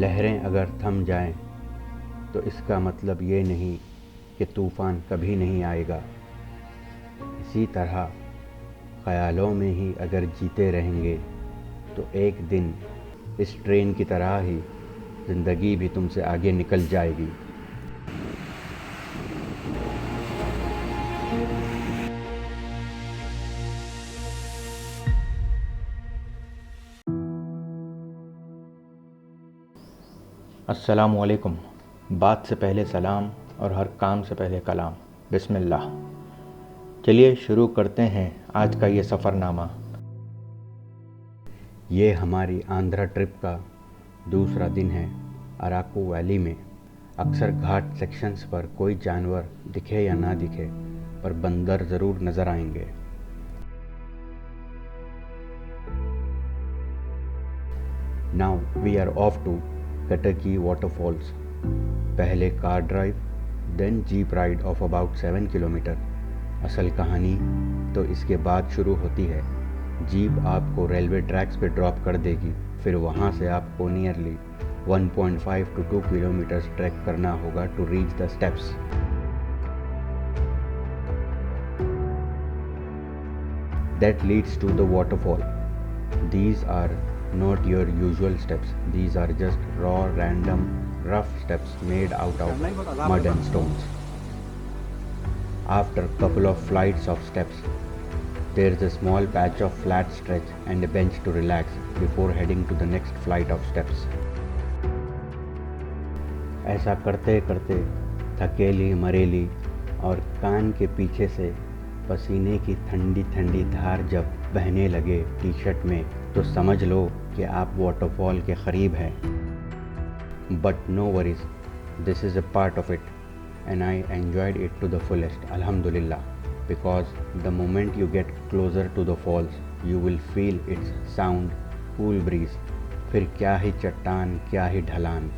लहरें अगर थम जाएं तो इसका मतलब ये नहीं कि तूफ़ान कभी नहीं आएगा। इसी तरह ख़यालों में ही अगर जीते रहेंगे तो एक दिन इस ट्रेन की तरह ही ज़िंदगी भी तुमसे आगे निकल जाएगी। अस्सलामुअलैकुम। बात से पहले सलाम और हर काम से पहले कलाम। बिस्मिल्लाह। चलिए शुरू करते हैं आज का ये सफ़रनामा। ये हमारी आंध्रा ट्रिप का दूसरा दिन है। अराकू वैली में अक्सर घाट सेक्शंस पर कोई जानवर दिखे या ना दिखे, पर बंदर ज़रूर नज़र आएंगे। Now we are off to Katiki waterfalls. पहले car drive, then jeep ride of about 7 kilometre. असल कहानी तो इसके बाद शुरू होती है। जीप आपको रेलवे ट्रैक्स पे ड्रॉप कर देगी, फिर वहाँ से आपको नियरली 1.5 to 2 किलोमीटर्स ट्रैक करना होगा to reach the steps. That leads to the waterfall. These are not your usual steps. These are just raw, random, rough steps made out of mud and stones. After a couple of flights of steps, there is a small patch of flat stretch and a bench to relax before heading to the next flight of steps. ऐसा करते करते थकेली मरेली और कान के पीछे से पसीने की ठंडी ठंडी धार जब बहने लगे टी शर्ट में, तो समझ लो कि आप वाटरफॉल के करीब हैं। But no worries, this is a part of it and I enjoyed it to the fullest, अल्हम्दुलिल्लाह, because the moment you get closer to the falls you will feel its sound, cool breeze. फिर क्या ही चट्टान, क्या ही ढलान।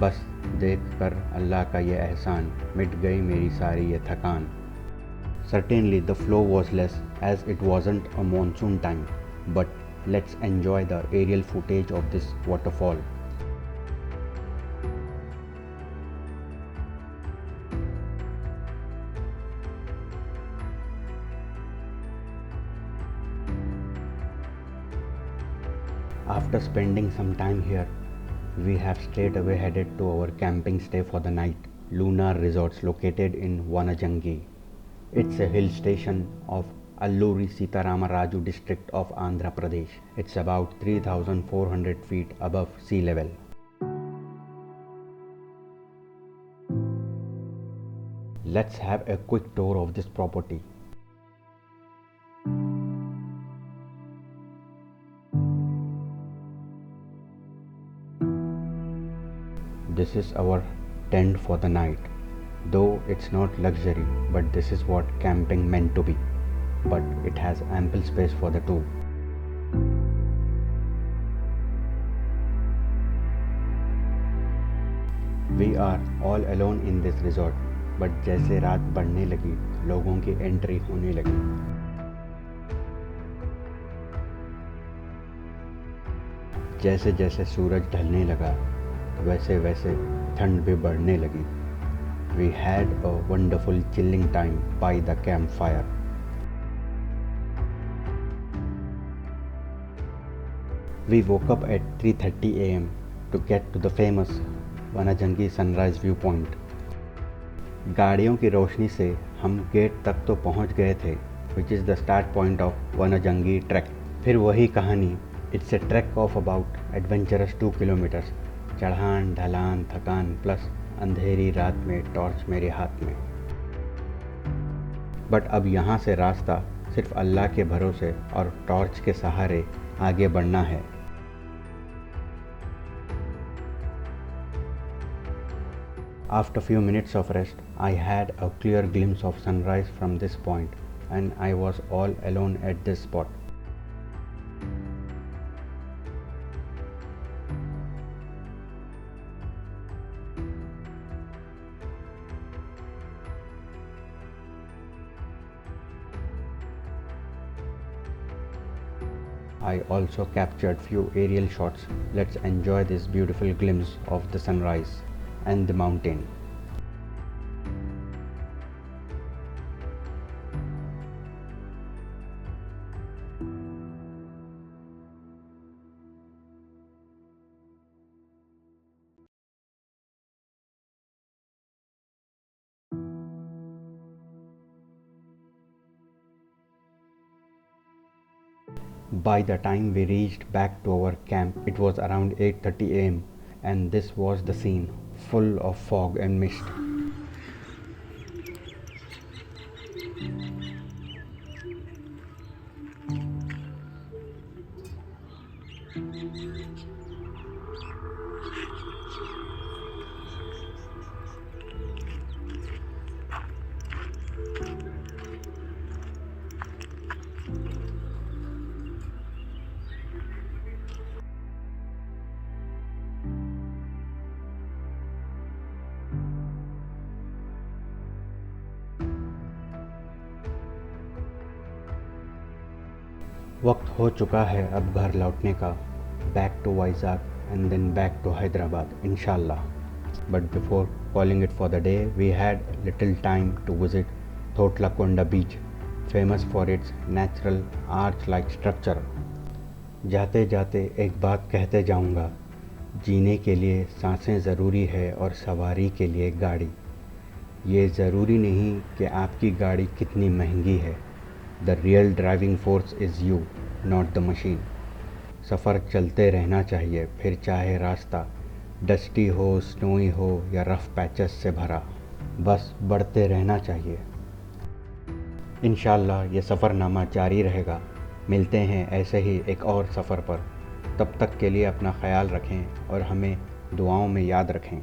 बस देख कर अल्लाह का ये एहसान, मिट गई मेरी सारी ये थकान। Certainly the flow was less as it wasn't a monsoon time, but let's enjoy the aerial footage of this waterfall. After spending some time here, we have straight away headed to our camping stay for the night, Lunar Resorts located in Vanajangi. It's a hill station of Alluri Sitarama Raju district of Andhra Pradesh. It's about 3,400 feet above sea level. Let's have a quick tour of this property. This is our tent for the night. Though it's not luxury, but this is what camping meant to be. But it has ample space for the two. We are all alone in this resort, but जैसे रात बढ़ने लगी, लोगों की entry होने लगी। जैसे जैसे सूरज ढलने लगा, वैसे वैसे ठंड भी बढ़ने लगी। We had a wonderful chilling time by the campfire. We woke up at 3:30 a.m. to get to the famous Vanajangi sunrise view point. गाड़ियों की रोशनी से हम गेट तक तो पहुंच गए थे, which is the start point of Vanajangi trek. फिर वही कहानी, it's a trek of about adventurous 2 kilometres. चढ़ान ढलान थकान प्लस अंधेरी रात में टॉर्च मेरे हाथ में। बट अब यहाँ से रास्ता सिर्फ अल्लाह के भरोसे और टॉर्च के सहारे आगे बढ़ना है। After few minutes of rest, I had a clear glimpse of sunrise from this point, and I was all alone at this spot. I also captured few aerial shots. Let's enjoy this beautiful glimpse of the sunrise and the mountain. By the time we reached back to our camp, it was around 8:30 am, and this was the scene, full of fog and mist. वक्त हो चुका है अब घर लौटने का, back to Vizag and then back to Hyderabad, inshallah. But before calling it for the day, we had little time to visit Thotlakonda beach, famous for its natural arch-like structure. जाते जाते एक बात कहते जाऊंगा, जीने के लिए सांसें ज़रूरी है और सवारी के लिए गाड़ी। ये ज़रूरी नहीं कि आपकी गाड़ी कितनी महंगी है। The real driving force is you, not the machine. सफ़र चलते रहना चाहिए, फिर चाहे रास्ता डस्टी हो, स्नोई हो या रफ़ पैचेस से भरा, बस बढ़ते रहना चाहिए। इंशाल्लाह ये सफ़रनामा जारी रहेगा। मिलते हैं ऐसे ही एक और सफ़र पर। तब तक के लिए अपना ख्याल रखें और हमें दुआओं में याद रखें।